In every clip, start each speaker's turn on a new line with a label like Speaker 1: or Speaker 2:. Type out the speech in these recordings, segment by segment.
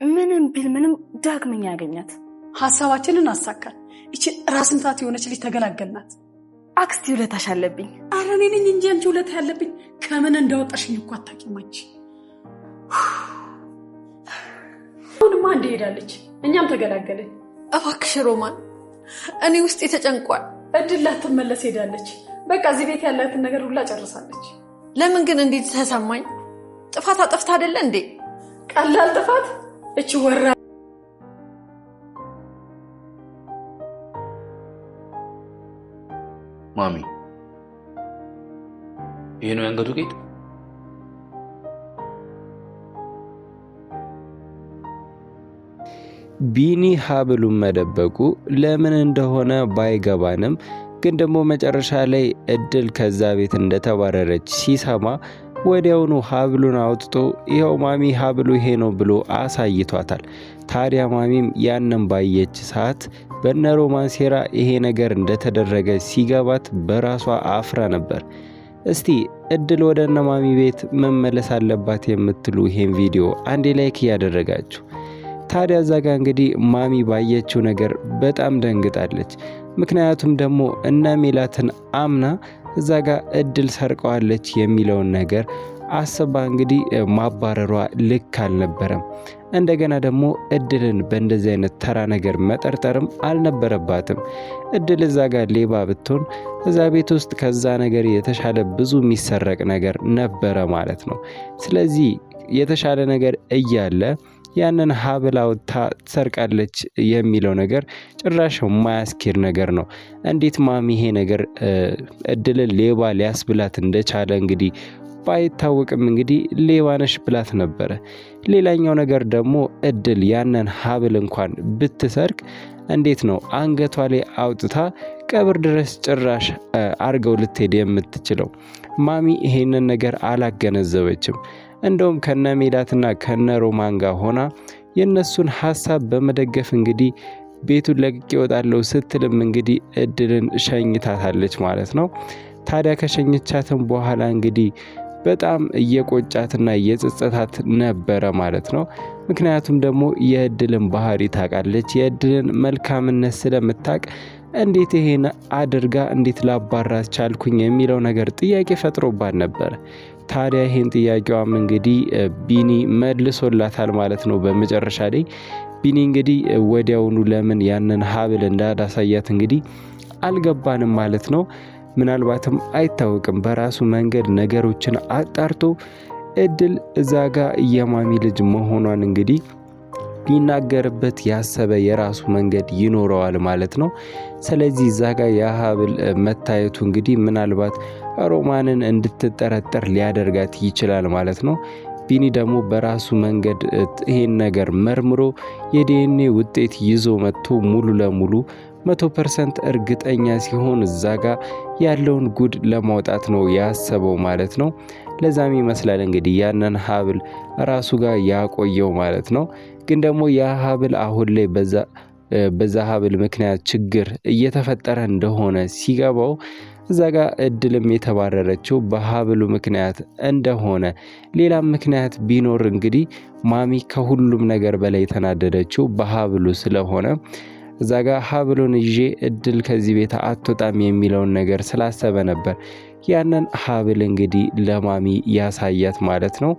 Speaker 1: ምንም ቢል ምንም ዳግመኛ ያገኛት።
Speaker 2: ሐሳባችንን አሳካል። እቺ ራስን ታት የሆነች ልጅ ተገላገልናት።
Speaker 1: አክስቲ ውለታሽ አለብኝ።
Speaker 2: ኧረ እኔ ነኝ እንጂ አንቺ ውለታ ያለብኝ። ከምን እንዳወጣሽኝ እኮ አታውቂም አንቺ። አሁንማ አንዴ ሄዳለች፣ እኛም ተገላገልን።
Speaker 3: እባክሽ ሮማን፣ እኔ ውስጥ ተጨንቋል።
Speaker 2: እድል ላትመለስ ሄዳለች። በቃ እዚህ ቤት ያላትን ነገር ሁላ ጨርሳለች።
Speaker 3: ለምን ግን እንዴት ተሰማኝ? ጥፋት አጥፍታ አይደለ እንዴ?
Speaker 2: ቀላል ጥፋት እቺ ወራ
Speaker 4: ማሚ፣ ይሄ ነው ያንገቱ ጌጥ?
Speaker 5: ቢኒ ሀብሉን መደበቁ ለምን እንደሆነ ባይገባንም ግን ደግሞ መጨረሻ ላይ እድል ከዛ ቤት እንደተባረረች ሲሰማ ወዲያውኑ ሀብሉን አውጥቶ ይኸው ማሚ ሀብሉ ይሄ ነው ብሎ አሳይቷታል። ታዲያ ማሚም ያንን ባየች ሰዓት በነ ሮማን ሴራ ይሄ ነገር እንደተደረገ ሲገባት በራሷ አፍራ ነበር። እስቲ እድል ወደ እነ ማሚ ቤት መመለስ አለባት የምትሉ ይሄን ቪዲዮ አንዴ ላይክ እያደረጋችሁ ታዲያ እዛ ጋ እንግዲህ ማሚ ባየችው ነገር በጣም ደንግጣለች። ምክንያቱም ደግሞ እነ ሜላትን አምና እዛ ጋ እድል ሰርቀዋለች የሚለውን ነገር አስባ እንግዲህ ማባረሯ ልክ አልነበረም። እንደገና ደግሞ እድልን በእንደዚህ አይነት ተራ ነገር መጠርጠርም አልነበረባትም። እድል እዛ ጋ ሌባ ብትሆን እዛ ቤት ውስጥ ከዛ ነገር የተሻለ ብዙ የሚሰረቅ ነገር ነበረ ማለት ነው። ስለዚህ የተሻለ ነገር እያለ ያንን ሀብል አውጥታ ትሰርቃለች የሚለው ነገር ጭራሽ የማያስኬድ ነገር ነው። እንዴት ማሚ ይሄ ነገር እድልን ሌባ ሊያስብላት እንደቻለ እንግዲህ ባይታወቅም እንግዲህ ሌባ ነሽ ብላት ነበረ። ሌላኛው ነገር ደግሞ እድል ያንን ሀብል እንኳን ብትሰርቅ እንዴት ነው አንገቷ ላይ አውጥታ ቀብር ድረስ ጭራሽ አርገው ልትሄድ የምትችለው? ማሚ ይሄንን ነገር አላገነዘበችም። እንደውም ከነ ሜላትና ከነ ሮማን ጋር ሆና የነሱን ሐሳብ በመደገፍ እንግዲህ ቤቱን ለቅቄ እወጣለሁ ስትልም እንግዲህ እድልን ሸኝታታለች ማለት ነው። ታዲያ ከሸኝቻትም በኋላ እንግዲህ በጣም እየቆጫትና እየጸጸታት ነበረ ማለት ነው። ምክንያቱም ደግሞ የእድልን ባህሪ ታውቃለች፣ የእድልን መልካምነት ስለምታውቅ እንዴት ይሄን አድርጋ እንዴት ላባራት ቻልኩኝ የሚለው ነገር ጥያቄ ፈጥሮባት ነበር። ታዲያ ይሄን ጥያቄዋም እንግዲህ ቢኒ መልሶላታል ማለት ነው። በመጨረሻ ላይ ቢኒ እንግዲህ ወዲያውኑ ለምን ያንን ሀብል እንዳላሳያት እንግዲህ አልገባንም ማለት ነው። ምናልባትም አይታወቅም በራሱ መንገድ ነገሮችን አጣርቶ እድል እዛ ጋ የማሚ ልጅ መሆኗን እንግዲህ ሊናገርበት ያሰበ የራሱ መንገድ ይኖረዋል ማለት ነው። ስለዚህ እዛ ጋ የሀብል መታየቱ እንግዲህ ምናልባት ሮማንን እንድትጠረጠር ሊያደርጋት ይችላል ማለት ነው። ቢኒ ደግሞ በራሱ መንገድ ይሄን ነገር መርምሮ የዲኤንኤ ውጤት ይዞ መጥቶ ሙሉ ለሙሉ 100% እርግጠኛ ሲሆን እዛ ጋ ያለውን ጉድ ለማውጣት ነው ያሰበው ማለት ነው። ለዛም ይመስላል እንግዲህ ያንን ሀብል ራሱ ጋር ያቆየው ማለት ነው። ግን ደግሞ ያ ሀብል አሁን ላይ በዛ ሀብል ምክንያት ችግር እየተፈጠረ እንደሆነ ሲገባው እዛ ጋር እድልም የተባረረችው በሀብሉ ምክንያት እንደሆነ ሌላም ምክንያት ቢኖር እንግዲህ ማሚ ከሁሉም ነገር በላይ የተናደደችው በሀብሉ ስለሆነ እዛ ጋር ሀብሉን ይዤ እድል ከዚህ ቤት አትወጣም የሚለውን ነገር ስላሰበ ነበር ያንን ሀብል እንግዲህ ለማሚ ያሳያት ማለት ነው።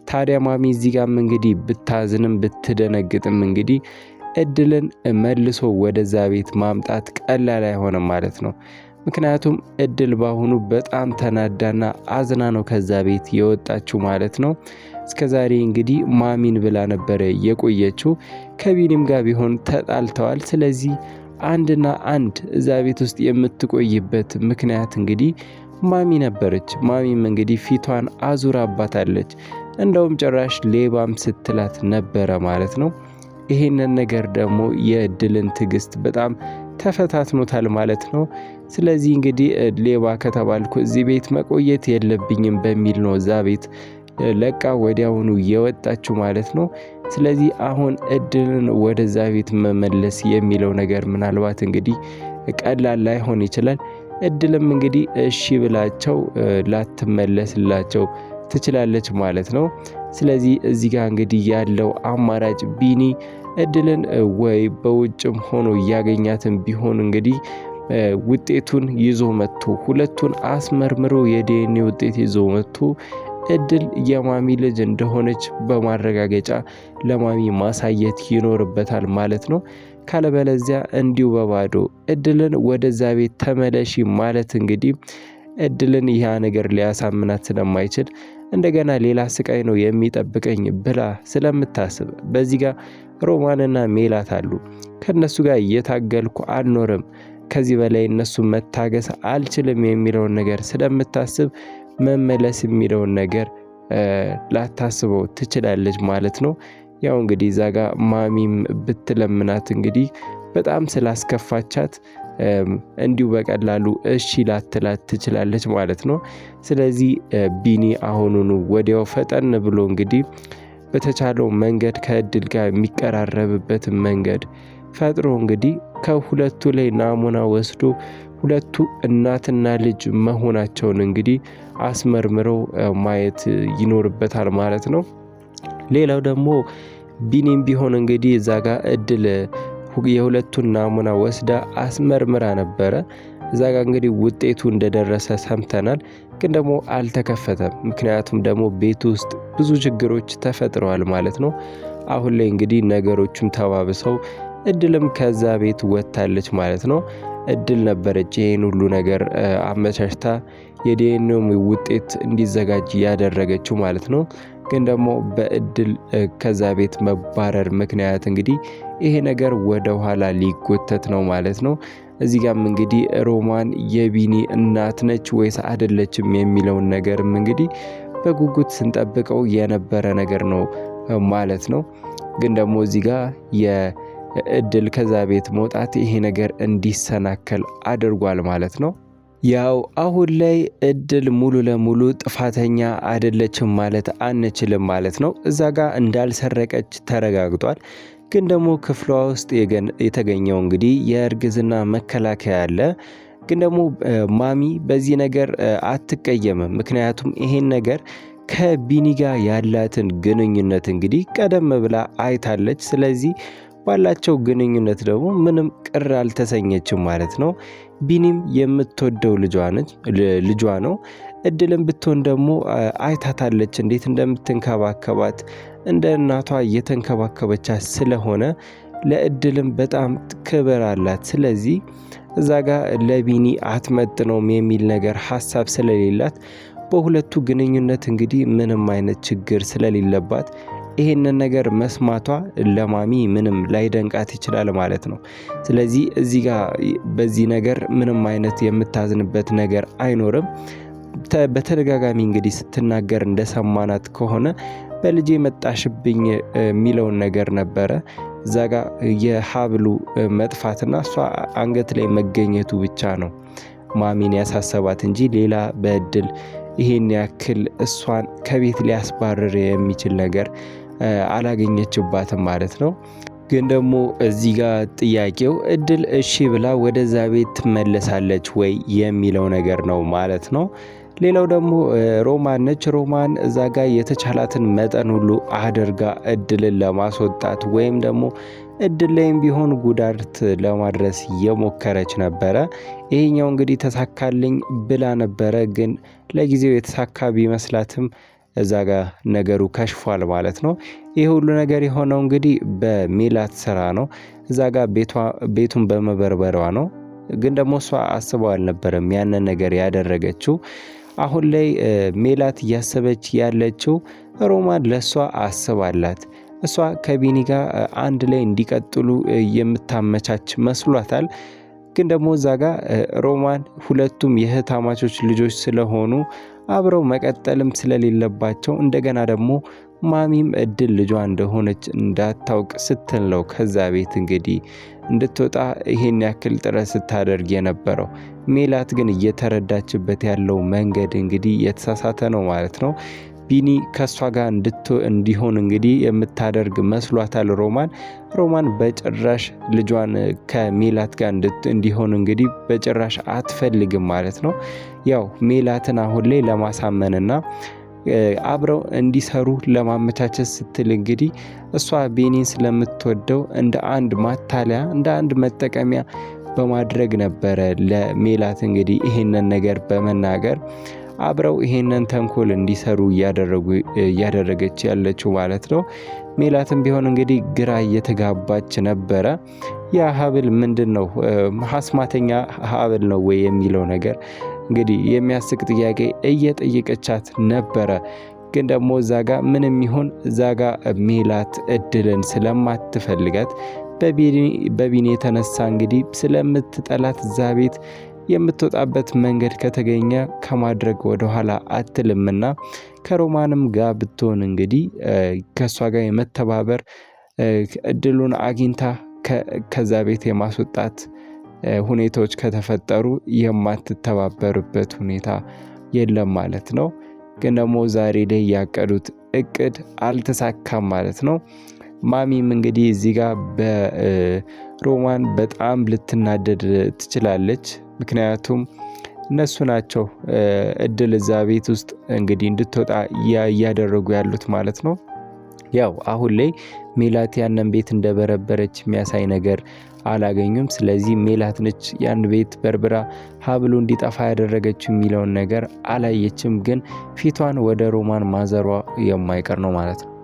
Speaker 5: ታዲያ ማሚ እዚህ ጋርም እንግዲህ ብታዝንም ብትደነግጥም እንግዲህ እድልን መልሶ ወደዛ ቤት ማምጣት ቀላል አይሆንም ማለት ነው። ምክንያቱም እድል ባሁኑ በጣም ተናዳና አዝና ነው ከዛ ቤት የወጣችው ማለት ነው። እስከዛሬ እንግዲህ ማሚን ብላ ነበረ የቆየችው። ከቢኒም ጋር ቢሆን ተጣልተዋል። ስለዚህ አንድና አንድ እዛ ቤት ውስጥ የምትቆይበት ምክንያት እንግዲህ ማሚ ነበረች። ማሚም እንግዲህ ፊቷን አዙራባታለች። እንደውም ጭራሽ ሌባም ስትላት ነበረ ማለት ነው። ይሄንን ነገር ደግሞ የእድልን ትዕግስት በጣም ተፈታትኖታል ማለት ነው። ስለዚህ እንግዲህ ሌባ ከተባልኩ እዚህ ቤት መቆየት የለብኝም በሚል ነው እዛ ቤት ለቃ ወዲያውኑ የወጣችው ማለት ነው። ስለዚህ አሁን እድልን ወደዛ ቤት መመለስ የሚለው ነገር ምናልባት እንግዲህ ቀላል ላይሆን ይችላል። እድልም እንግዲህ እሺ ብላቸው ላትመለስላቸው ትችላለች ማለት ነው። ስለዚህ እዚህ ጋር እንግዲህ ያለው አማራጭ ቢኒ እድልን ወይ በውጭም ሆኖ እያገኛትን ቢሆን እንግዲህ ውጤቱን ይዞ መጥቶ ሁለቱን አስመርምሮ የዲኤንኤ ውጤት ይዞ መጥቶ እድል የማሚ ልጅ እንደሆነች በማረጋገጫ ለማሚ ማሳየት ይኖርበታል ማለት ነው። ካለበለዚያ እንዲሁ በባዶ እድልን ወደዛ ቤት ተመለሺ ማለት እንግዲህ እድልን ያ ነገር ሊያሳምናት ስለማይችል እንደገና ሌላ ስቃይ ነው የሚጠብቀኝ ብላ ስለምታስብ በዚህ ጋር ሮማንና ሜላት አሉ። ከነሱ ጋር እየታገልኩ አልኖርም፣ ከዚህ በላይ እነሱ መታገስ አልችልም የሚለውን ነገር ስለምታስብ መመለስ የሚለውን ነገር ላታስበው ትችላለች ማለት ነው። ያው እንግዲህ እዛ ጋር ማሚም ብትለምናት እንግዲህ በጣም ስላስከፋቻት እንዲሁ በቀላሉ እሺ ላትላት ትችላለች ማለት ነው። ስለዚህ ቢኒ አሁኑኑ ወዲያው ፈጠን ብሎ እንግዲህ በተቻለው መንገድ ከእድል ጋር የሚቀራረብበት መንገድ ፈጥሮ እንግዲህ ከሁለቱ ላይ ናሙና ወስዶ ሁለቱ እናትና ልጅ መሆናቸውን እንግዲህ አስመርምረው ማየት ይኖርበታል ማለት ነው። ሌላው ደግሞ ቢኒም ቢሆን እንግዲህ እዛ ጋር እድል የሁለቱን ናሙና ወስዳ አስመርምራ ነበረ። እዛ ጋር እንግዲህ ውጤቱ እንደደረሰ ሰምተናል፣ ግን ደግሞ አልተከፈተም። ምክንያቱም ደግሞ ቤት ውስጥ ብዙ ችግሮች ተፈጥረዋል ማለት ነው። አሁን ላይ እንግዲህ ነገሮቹም ተባብሰው እድልም ከዛ ቤት ወጥታለች ማለት ነው። እድል ነበረች ይሄን ሁሉ ነገር አመቻችታ የዲኤንኤ ውጤት እንዲዘጋጅ ያደረገችው ማለት ነው። ግን ደግሞ በእድል ከዛ ቤት መባረር ምክንያት እንግዲህ ይሄ ነገር ወደ ኋላ ሊጎተት ነው ማለት ነው። እዚህ ጋርም እንግዲህ ሮማን የቢኒ እናት ነች ወይስ አይደለችም የሚለውን ነገርም እንግዲህ በጉጉት ስንጠብቀው የነበረ ነገር ነው ማለት ነው። ግን ደግሞ እዚህ ጋር የእድል ከዛ ቤት መውጣት ይሄ ነገር እንዲሰናከል አድርጓል ማለት ነው። ያው አሁን ላይ እድል ሙሉ ለሙሉ ጥፋተኛ አይደለችም ማለት አንችልም ማለት ነው። እዛ ጋር እንዳልሰረቀች ተረጋግጧል። ግን ደግሞ ክፍሏ ውስጥ የተገኘው እንግዲህ የእርግዝና መከላከያ አለ። ግን ደግሞ ማሚ በዚህ ነገር አትቀየምም። ምክንያቱም ይሄን ነገር ከቢኒ ጋር ያላትን ግንኙነት እንግዲህ ቀደም ብላ አይታለች። ስለዚህ ባላቸው ግንኙነት ደግሞ ምንም ቅር አልተሰኘችም ማለት ነው። ቢኒም የምትወደው ልጇ ነው። እድልም ብትሆን ደግሞ አይታታለች እንዴት እንደምትንከባከባት፣ እንደ እናቷ እየተንከባከበቻት ስለሆነ ለእድልም በጣም ክብር አላት። ስለዚህ እዛ ጋር ለቢኒ አትመጥነውም የሚል ነገር ሀሳብ ስለሌላት በሁለቱ ግንኙነት እንግዲህ ምንም አይነት ችግር ስለሌለባት ይሄንን ነገር መስማቷ ለማሚ ምንም ላይደንቃት ይችላል ማለት ነው። ስለዚህ እዚህ ጋር በዚህ ነገር ምንም አይነት የምታዝንበት ነገር አይኖርም። በተደጋጋሚ እንግዲህ ስትናገር እንደሰማናት ከሆነ በልጄ መጣሽብኝ የሚለውን ነገር ነበረ። እዛ ጋር የሀብሉ መጥፋትና እሷ አንገት ላይ መገኘቱ ብቻ ነው ማሚን ያሳሰባት እንጂ ሌላ በእድል ይሄን ያክል እሷን ከቤት ሊያስባርር የሚችል ነገር አላገኘችባትም ማለት ነው። ግን ደግሞ እዚህ ጋር ጥያቄው እድል እሺ ብላ ወደዛ ቤት ትመለሳለች ወይ የሚለው ነገር ነው ማለት ነው። ሌላው ደግሞ ሮማን ነች። ሮማን እዛ ጋር የተቻላትን መጠን ሁሉ አድርጋ እድልን ለማስወጣት ወይም ደግሞ እድል ላይም ቢሆን ጉዳት ለማድረስ የሞከረች ነበረ። ይሄኛው እንግዲህ ተሳካልኝ ብላ ነበረ። ግን ለጊዜው የተሳካ ቢመስላትም እዛ ጋር ነገሩ ከሽፏል ማለት ነው። ይህ ሁሉ ነገር የሆነው እንግዲህ በሜላት ስራ ነው። እዛ ጋር ቤቱን በመበርበሯ ነው። ግን ደግሞ እሷ አስበው አልነበረም ያንን ነገር ያደረገችው። አሁን ላይ ሜላት እያሰበች ያለችው ሮማን ለእሷ አስባላት፣ እሷ ከቢኒ ጋር አንድ ላይ እንዲቀጥሉ የምታመቻች መስሏታል። ግን ደግሞ እዛ ጋር ሮማን ሁለቱም የእህታማቾች ልጆች ስለሆኑ አብረው መቀጠልም ስለሌለባቸው እንደገና ደግሞ ማሚም እድል ልጇ እንደሆነች እንዳታውቅ ስትል ነው ከዛ ቤት እንግዲህ እንድትወጣ ይሄን ያክል ጥረት ስታደርግ የነበረው። ሜላት ግን እየተረዳችበት ያለው መንገድ እንግዲህ የተሳሳተ ነው ማለት ነው። ቢኒ ከሷ ጋር እንዲሆን እንግዲህ የምታደርግ መስሏታል ሮማን በጭራሽ ልጇን ከሜላት ጋር እንዲሆን እንግዲህ በጭራሽ አትፈልግም ማለት ነው። ያው ሜላትን አሁን ላይ ለማሳመንና አብረው እንዲሰሩ ለማመቻቸት ስትል እንግዲህ እሷ ቤኒን ስለምትወደው እንደ አንድ ማታለያ እንደ አንድ መጠቀሚያ በማድረግ ነበረ ለሜላት እንግዲህ ይሄንን ነገር በመናገር አብረው ይሄንን ተንኮል እንዲሰሩ እያደረገች ያለችው ማለት ነው። ሜላትም ቢሆን እንግዲህ ግራ እየተጋባች ነበረ። ያ ሀብል ምንድነው? አስማተኛ ሀብል ነው ወይ የሚለው ነገር እንግዲህ የሚያስቅ ጥያቄ እየጠየቀቻት ነበረ። ግን ደግሞ እዛጋ ምንም ይሁን እዛጋ ሜላት እድልን ስለማትፈልጋት በቢኒ የተነሳ እንግዲህ ስለምትጠላት እዛ ቤት የምትወጣበት መንገድ ከተገኘ ከማድረግ ወደኋላ አትልምና ከሮማንም ጋር ብትሆን እንግዲህ ከሷ ጋር የመተባበር እድሉን አግኝታ ከዛ ቤት የማስወጣት ሁኔታዎች ከተፈጠሩ የማትተባበርበት ሁኔታ የለም ማለት ነው። ግን ደግሞ ዛሬ ላይ ያቀዱት እቅድ አልተሳካም ማለት ነው። ማሚም እንግዲህ እዚህ ጋር በሮማን በጣም ልትናደድ ትችላለች። ምክንያቱም እነሱ ናቸው እድል እዛ ቤት ውስጥ እንግዲህ እንድትወጣ እያደረጉ ያሉት ማለት ነው። ያው አሁን ላይ ሜላት ያንን ቤት እንደበረበረች የሚያሳይ ነገር አላገኙም። ስለዚህ ሜላት ነች ያን ቤት በርብራ ሀብሉ እንዲጠፋ ያደረገችው የሚለውን ነገር አላየችም። ግን ፊቷን ወደ ሮማን ማዘሯ የማይቀር ነው ማለት ነው።